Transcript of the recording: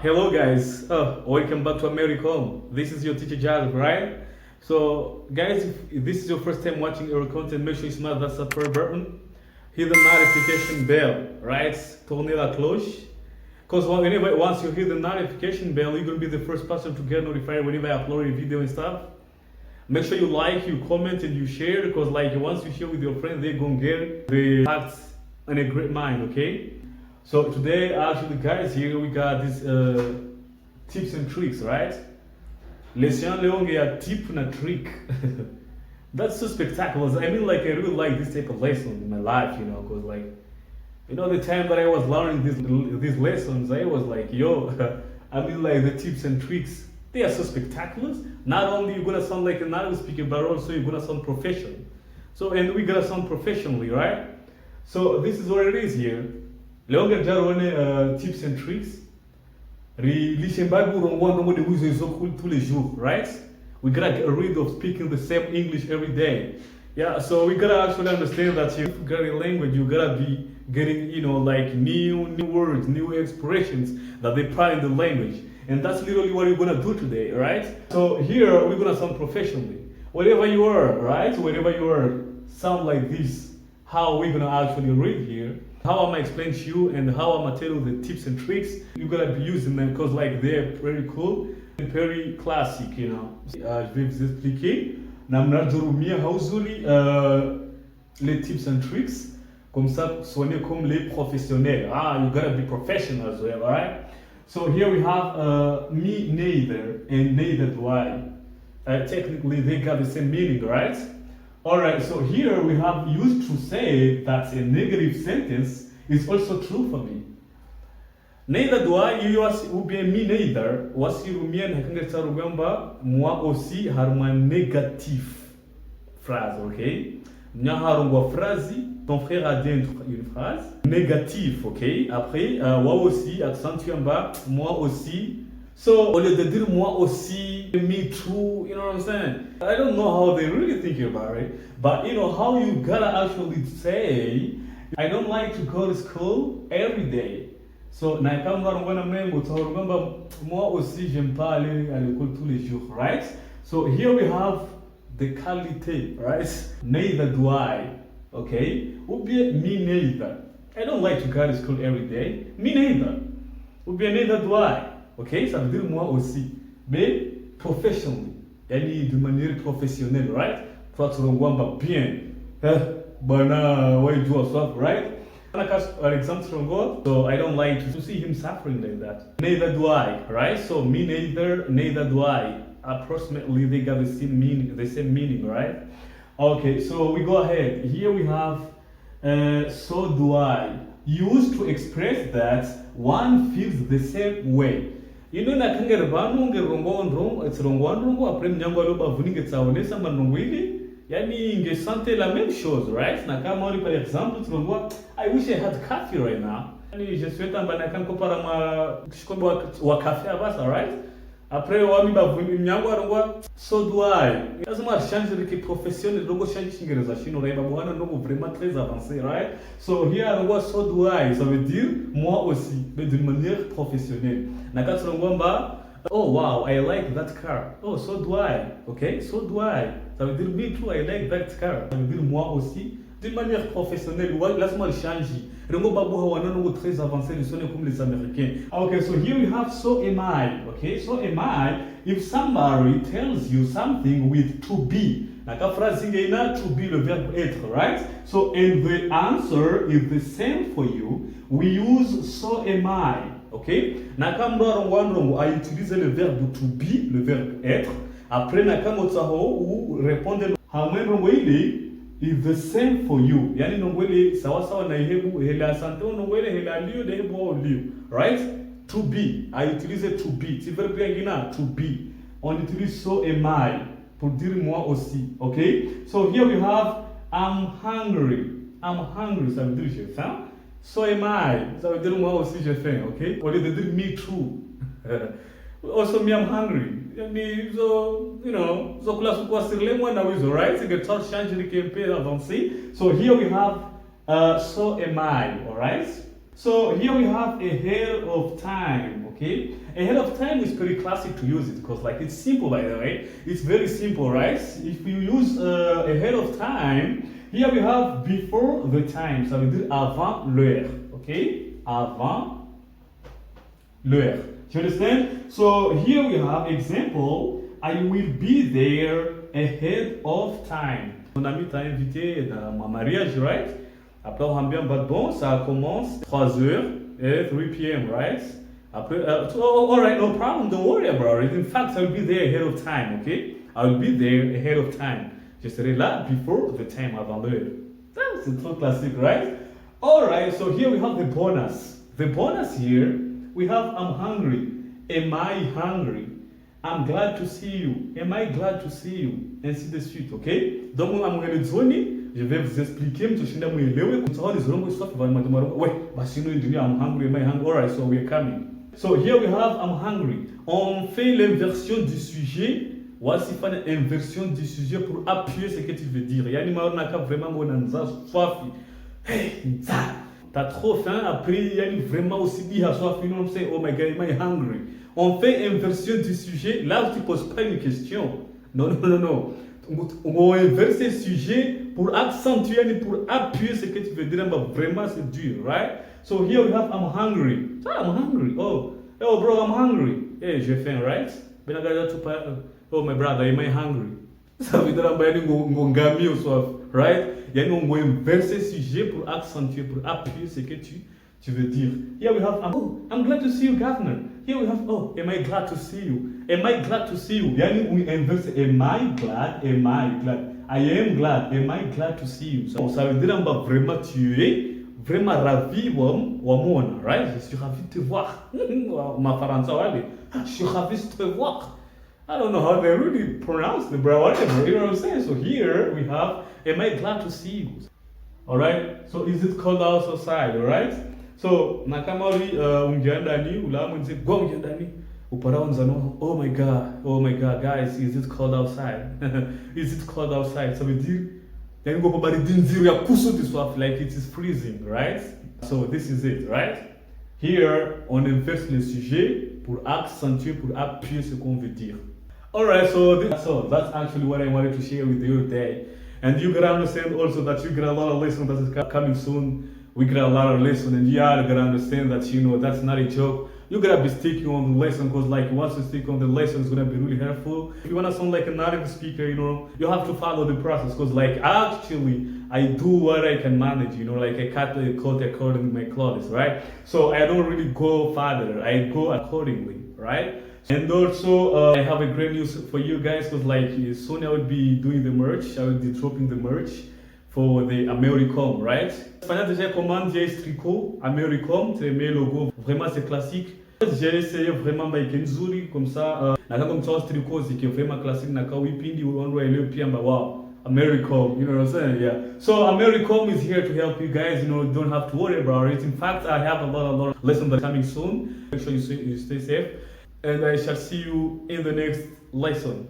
Hello guys, welcome back to America. This is your teacher Jazz, right? So guys, if this is your first time watching our content, make sure you smash that subscribe button, hit the notification bell, right? Tourner la cloche. Because once you hit the notification bell, you're gonna be the first person to get notified whenever I upload a video and stuff. Make sure you like, you comment, and you share, because like once you share with your friends, they're gonna get the facts in a great mind, okay? So today, actually, guys, here we got these tips and tricks, right? Lesson leonge a tip and a trick. That's so spectacular. I mean, like, I really like this type of lesson in my life, because, like, the time that I was learning these lessons, I was like, yo, I mean, like, the tips and tricks, they are so spectacular. Not only you're gonna sound like a native speaker, but also you're gonna sound professional. So, and we gotta sound professionally, right? So this is what it is here. Leonge jarone tips and tricks. Tous les jours, right? We gotta get rid of speaking the same English every day. Yeah, so we gotta actually understand that if you got a language, you gotta be getting, like new words, new expressions that they apply in the language. And that's literally what we're gonna do today, right? So here we're gonna sound professionally. Whatever you are, right? Wherever you are, sound like this. How we're gonna actually read here. How I'm gonna explain to you and how I'm gonna tell you the tips and tricks. You're gonna be using them because like they're very cool and very classic, Je vais vous expliquer namna jorumia hauzuri les tips and tricks. Comme ça, soignez comme les professionnels. You gotta be professional as well, alright? So here we have me neither and neither do I. Technically, they got the same meaning, right? Alright, so here we have used to say that a negative sentence is also true for me. Neither do I, ou bien me neither, wasirumia na kanga rugamba, moi aussi haruma négatif phrase, ok? Nya harungwa phrase, ton frère a dit une phrase négative, ok? Après, moi aussi, accentue en bas, moi aussi. So, au lieu de dire moi aussi, me too, you know what I'm saying? I don't know how they really think about it, but how you gotta actually say, I don't like to go to school every day. So, na kama ngwana mmengo tawurugamba moi aussi j'aime pas aller à l'école tous les jours, right? So, here we have the qualité, right? Neither do I, okay? Ou bien me neither. I don't like to go to school every day. Me neither. Ou bien neither do I. Ok, ça veut dire moi aussi, mais professionally, yani de manière professionnelle, right? Toi tu rongwamba bien, bana why do yourself, right? An example, so I don't like to see him suffering like that. Neither do I, right? So me neither do I. Approximately they got the same meaning, right? Okay, so we go ahead. Here we have so do I. Used to express that one feels the same way. Na kangere banu ngerongo it's rongo après mnyango aloba vuninge tsaonesa manongwili yani nge sante la même chose, right? Na kama on par exemple tu I wish I had coffee right now. Yani je souhaite ambana kan kopara ma kishkomba wa coffee abasa, right? Après wami ba mnyango arongwa so do I. Lazima change de professionnel longo change chingereza chino raiba bwana longo vraiment très avancé, right? So here arongwa so do I, ça veut dire moi aussi, mais d'une manière professionnelle. Oh wow, I like that car. Oh, so do I. Okay, so do I. Ça veut dire me too, I like that car. Ça veut dire moi aussi. D'une manière professionnelle, laisse-moi le changer. Rengo babu hawanano très avancé, ne sonne comme les Américains. Okay, so here we have so am I. Okay, so am I. If somebody tells you something with to be, naka phrase ingena to be le verbe être, right? So and the answer is the same for you. We use so am I. Ok? Nakambo a utilisé le verbe to be, le verbe être. Après nakamo tsaho ou répondre hamwenrongo ile is the same for you. Yani nongwele sawa sawa na ihebu hela asante nongwele hela liyo de hebu liyo. Right? To be. I utilise to be. Si verbe ingina to be. On utilise so am I pour dire moi aussi. Okay? So here we have I'm hungry. I'm hungry, ça veut dire j'ai faim. So am I. Ça veut dire moi aussi j'ai faim, ok? Au lieu de dire me too. Also me I'm hungry. Me so so class quoi sur les mois now is alright. C'est que tout change de campagne avancé. So here we have so am I, alright? So here we have ahead of time, okay? Ahead of time is pretty classic to use it because like it's simple by the way. It's very simple, right? If you use ahead of time, here we have before the time. Ça veut dire avant l'heure, okay? Avant l'heure. Do you understand? So here we have example, I will be there ahead of time. Mon ami t'a invité dans mon mariage, right? Après, on bien bon, ça commence 3h et 3 p.m., right? Après, alright, no problem, don't worry about it. In fact, I'll be there ahead of time, okay? I'll be there ahead of time. Je serai là before the time, avant l'heure. That's a trop classic, right? Alright, so here we have the bonus. The bonus here, we have I'm hungry. Am I hungry? I'm glad to see you. Am I glad to see you? Ainsi de suite, ok? Donc, I'm going to je vais vous expliquer, I'm hungry, am I hungry? Alright, so we're coming. So here we have I'm hungry. On fait l'inversion du sujet. Voici une inversion du sujet pour appuyer ce que tu veux dire. Yani maona vraiment bonanza soif. Hey, ça. T'as trop faim, après yani vraiment aussi dit à soif, you know what I'm saying? Oh my god, am I hungry? On fait inversion du sujet. Là, tu poses pas une question. Non. On inverse le sujet pour accentuer, pour appuyer ce que tu veux dire, mais vraiment c'est dur, right? So here we have I'm hungry. I'm hungry. Oh bro, I'm hungry. Hey, j'ai faim, right? Oh my brother, am I hungry? Ça veut dire ngami ou soif, right? Yani on inverse le sujet pour accentuer, pour appuyer ce que tu veux dire. Here we have I'm glad to see you, governor. Here we have am I glad to see you? Am I glad to see you? Yani we inverse am I glad? Am I glad? I am glad. Am I glad to see you? So, ça veut dire vraiment tu es vraiment ravi wa mona, right? Je suis ravi de te voir. Ma faransa wale. Je suis ravi de te voir. I don't know how they really pronounce it, bro. Whatever, you know what I'm saying? So here we have am I glad to see you? Alright? So is it cold outside, alright? So nakamari ungiandani ulamunzi go ungiandani uparawanza no oh my god guys, is it cold outside? Is it cold outside? So we do then go bari dinziro ya kuso this stuff like it is freezing, right? So this is it, right? Here on inverse le sujet pour accentuer, pour appuyer ce qu'on veut dire. Alright, so that's actually what I wanted to share with you today. And you gotta understand also that you get a lot of lessons that is coming soon. We get a lot of lessons, and you gotta understand that that's not a joke. You gotta be sticking on the lesson because like once you stick on the lesson, it's gonna be really helpful. If you wanna sound like a native speaker, you have to follow the process because like actually I do what I can manage, like I cut the coat according to my clothes, right? So I don't really go farther, I go accordingly, right? And also I have a great news for you guys because like soon I will be doing the merch, I will be dropping the merch for the Americom, right? Fanya déjà commande ce tricot Americom, c'est mes logos, vraiment c'est classique. J'ai essayé vraiment by Kenzuri comme ça, naka comme ça tricot c'est vraiment classique naka wipindi uonwa ile pia wow. Americom, you know what I'm saying? Yeah. So Americom is here to help you guys, don't have to worry about it. In fact, I have a lot of lessons that are coming soon. Make sure you stay safe. And I shall see you in the next lesson.